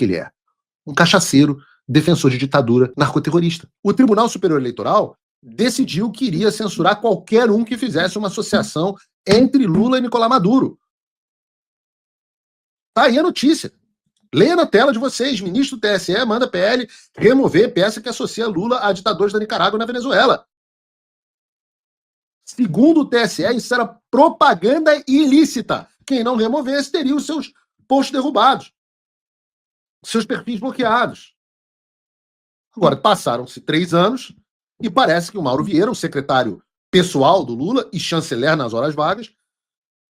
que ele é? Um cachaceiro, defensor de ditadura, narcoterrorista. O Tribunal Superior Eleitoral decidiu que iria censurar qualquer um que fizesse uma associação entre Lula e Nicolás Maduro. Tá aí a notícia. Leia na tela de vocês. Ministro do TSE manda PL remover peça que associa Lula a ditadores da Nicarágua e na Venezuela. Segundo o TSE, isso era propaganda ilícita. Quem não removesse teria os seus posts derrubados, seus perfis bloqueados. Agora, passaram-se 3 anos e parece que o Mauro Vieira, o secretário pessoal do Lula e chanceler nas horas vagas,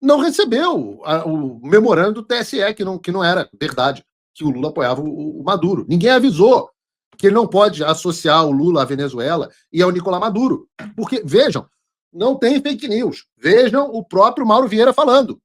não recebeu o memorando do TSE, que não era verdade, que o Lula apoiava o Maduro. Ninguém avisou que ele não pode associar o Lula à Venezuela e ao Nicolás Maduro. Porque, vejam, não tem fake news. Vejam o próprio Mauro Vieira falando.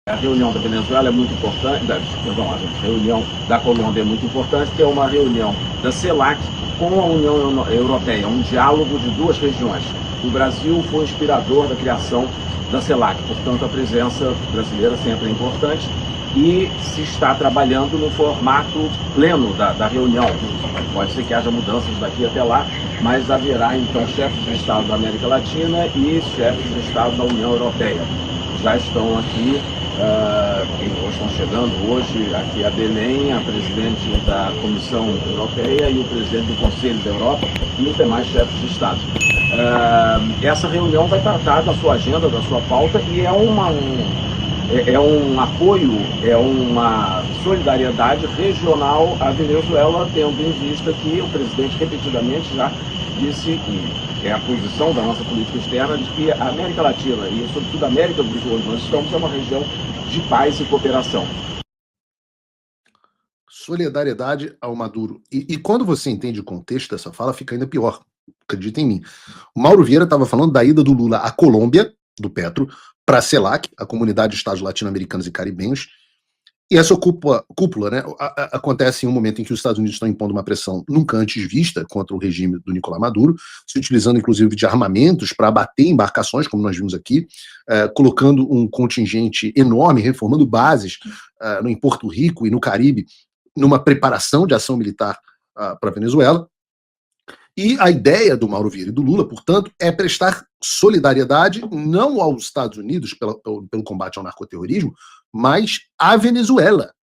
A reunião da Venezuela é muito importante, a reunião da Colômbia é muito importante, que é uma reunião da CELAC com a União Europeia, um diálogo de 2 regiões. O Brasil foi inspirador da criação da CELAC, portanto a presença brasileira sempre é importante e se está trabalhando no formato pleno da reunião. Pode ser que haja mudanças daqui até lá, mas haverá então chefes de Estado da América Latina e chefes de Estado da União Europeia. Já estão aqui, estão chegando hoje aqui a Belém, a presidente da Comissão Europeia e o presidente do Conselho da Europa e os demais chefes de Estado. Essa reunião vai tratar da sua agenda, da sua pauta e é um apoio, é uma solidariedade regional à Venezuela, tendo em vista que o presidente repetidamente já disse que é a posição da nossa política externa de que a América Latina e sobretudo a América do Sul, onde nós estamos, é uma região de paz e cooperação. Solidariedade ao Maduro. E quando você entende o contexto dessa fala, fica ainda pior. Acredita em mim. O Mauro Vieira estava falando da ida do Lula à Colômbia, do Petro, para a CELAC, a Comunidade de Estados Latino-Americanos e Caribenhos, e essa cúpula, né, acontece em um momento em que os Estados Unidos estão impondo uma pressão nunca antes vista contra o regime do Nicolás Maduro, se utilizando inclusive de armamentos para abater embarcações, como nós vimos aqui, colocando um contingente enorme, reformando bases em Porto Rico e no Caribe, numa preparação de ação militar para a Venezuela. E a ideia do Mauro Vieira e do Lula, portanto, é prestar solidariedade não aos Estados Unidos pelo combate ao narcoterrorismo, mas à Venezuela.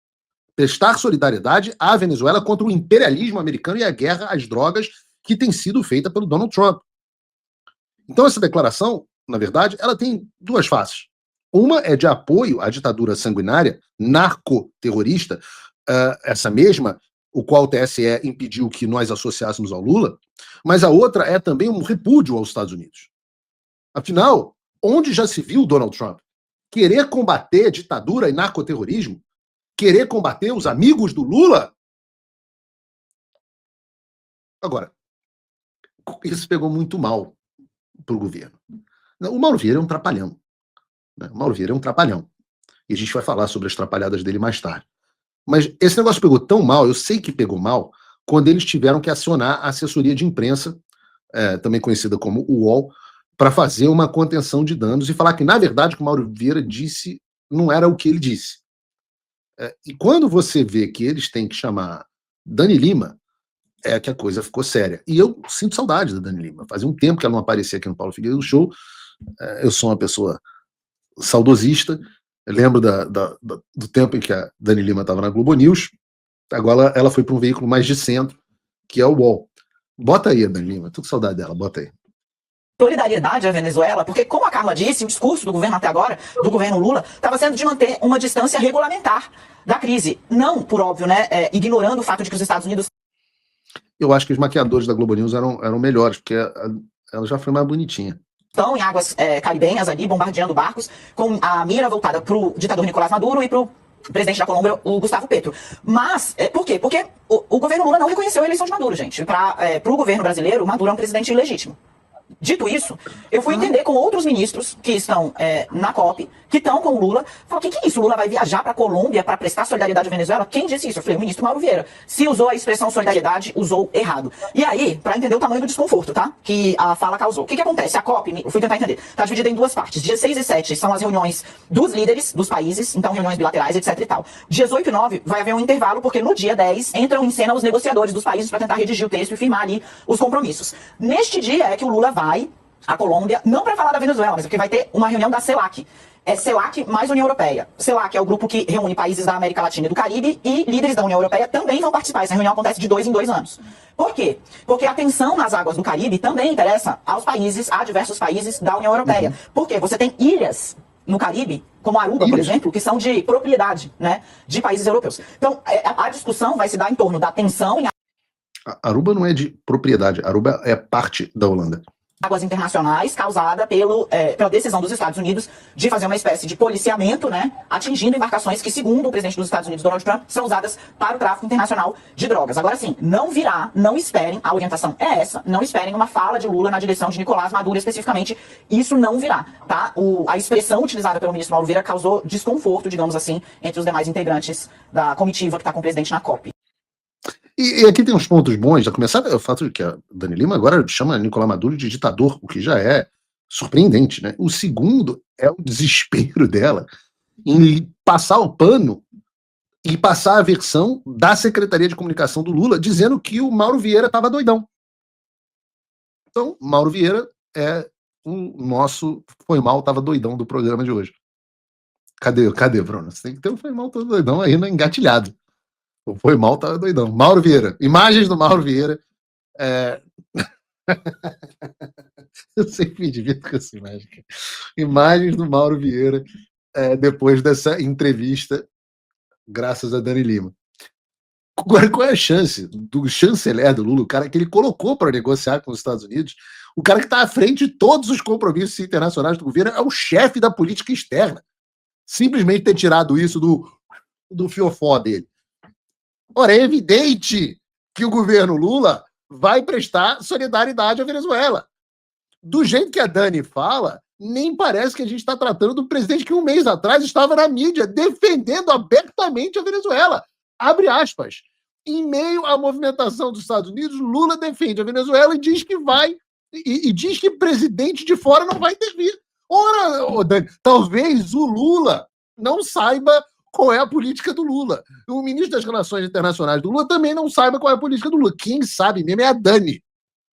Prestar solidariedade à Venezuela contra o imperialismo americano e a guerra às drogas que tem sido feita pelo Donald Trump. Então essa declaração, na verdade, ela tem 2 faces. Uma é de apoio à ditadura sanguinária, narcoterrorista, essa mesma, o qual o TSE impediu que nós associássemos ao Lula, mas a outra é também um repúdio aos Estados Unidos. Afinal, onde já se viu Donald Trump querer combater ditadura e narcoterrorismo? Querer combater os amigos do Lula? Agora, isso pegou muito mal para o governo. O Mauro Vieira é um trapalhão. Né? O Mauro Vieira é um trapalhão. E a gente vai falar sobre as trapalhadas dele mais tarde. Mas esse negócio pegou tão mal, eu sei que pegou mal, quando eles tiveram que acionar a assessoria de imprensa, também conhecida como UOL, para fazer uma contenção de danos e falar que, na verdade, o que o Mauro Vieira disse não era o que ele disse. E quando você vê que eles têm que chamar Dani Lima, é que a coisa ficou séria. E eu sinto saudade da Dani Lima. Fazia um tempo que ela não aparecia aqui no Paulo Figueiredo Show. Eu sou uma pessoa saudosista. Eu lembro do tempo em que a Dani Lima estava na Globo News. Agora ela foi para um veículo mais de centro, que é o UOL. Bota aí a Dani Lima. Tô com saudade dela. Bota aí. Solidariedade à Venezuela, porque, como a Carla disse, o discurso do governo até agora, do governo Lula, estava sendo de manter uma distância regulamentar da crise. Não, por óbvio, né, ignorando o fato de que os Estados Unidos... Eu acho que os maquiadores da Globo News eram melhores, porque ela já foi mais bonitinha. Estão em águas caribenhas ali, bombardeando barcos, com a mira voltada para o ditador Nicolás Maduro e para o presidente da Colômbia, o Gustavo Petro. Mas, por quê? Porque o governo Lula não reconheceu a eleição de Maduro, gente. Para o governo brasileiro, Maduro é um presidente ilegítimo. Dito isso, eu fui entender com outros ministros que estão na COP, que estão com o Lula. Falei, o que é isso? O Lula vai viajar para a Colômbia para prestar solidariedade à Venezuela? Quem disse isso? Eu falei, o ministro Mauro Vieira. Se usou a expressão solidariedade, usou errado. E aí, para entender o tamanho do desconforto, tá? Que a fala causou. O que acontece? A COP, eu fui tentar entender, está dividida em duas partes. Dias 6 e 7 são as reuniões dos líderes dos países, então reuniões bilaterais, etc e tal. Dias 8 e 9 vai haver um intervalo, porque no dia 10 entram em cena os negociadores dos países para tentar redigir o texto e firmar ali os compromissos. Neste dia é que o Lula vai à Colômbia, não para falar da Venezuela, mas porque vai ter uma reunião da CELAC. É CELAC mais União Europeia. CELAC é o grupo que reúne países da América Latina e do Caribe, e líderes da União Europeia também vão participar. Essa reunião acontece de 2 em 2 anos. Por quê? Porque a tensão nas águas do Caribe também interessa aos países, a diversos países da União Europeia. Por quê? Você tem ilhas no Caribe, como Aruba, por exemplo, que são de propriedade, né, de países europeus. Então, a discussão vai se dar em torno da tensão em Aruba não é de propriedade, Aruba é parte da Holanda. Águas internacionais, causada pela decisão dos Estados Unidos de fazer uma espécie de policiamento, né, atingindo embarcações que, segundo o presidente dos Estados Unidos, Donald Trump, são usadas para o tráfico internacional de drogas. Agora sim, não esperem, a orientação é essa, não esperem uma fala de Lula na direção de Nicolás Maduro especificamente, isso não virá, tá? A expressão utilizada pelo ministro Mauro Vieira causou desconforto, digamos assim, entre os demais integrantes da comitiva que está com o presidente na COP. E aqui tem uns pontos bons, a começar o fato de que a Dani Lima agora chama Nicolás Maduro de ditador, o que já é surpreendente, né? O segundo é o desespero dela em passar o pano e passar a versão da Secretaria de Comunicação do Lula dizendo que o Mauro Vieira estava doidão. Então, Mauro Vieira é o nosso Foi Mal, estava doidão do programa de hoje. Cadê, Bruno? Você tem que ter o Foi Mal, todo doidão aí, né? Engatilhado. Foi Mal, tava doidão. Mauro Vieira. Imagens do Mauro Vieira. Eu sempre me divirto com essa imagem. Imagens do Mauro Vieira depois dessa entrevista, graças a Dani Lima. Qual é a chance do chanceler do Lula, o cara que ele colocou para negociar com os Estados Unidos, o cara que está à frente de todos os compromissos internacionais do governo, é o chefe da política externa. Simplesmente ter tirado isso do fiofó dele. Ora, é evidente que o governo Lula vai prestar solidariedade à Venezuela. Do jeito que a Dani fala, nem parece que a gente está tratando do presidente que um mês atrás estava na mídia defendendo abertamente a Venezuela. Abre aspas. Em meio à movimentação dos Estados Unidos, Lula defende a Venezuela e diz que diz que presidente de fora não vai intervir. Ora, Dani, talvez o Lula não saiba qual é a política do Lula. O ministro das Relações Internacionais do Lula também não saiba qual é a política do Lula. Quem sabe mesmo é a Dani.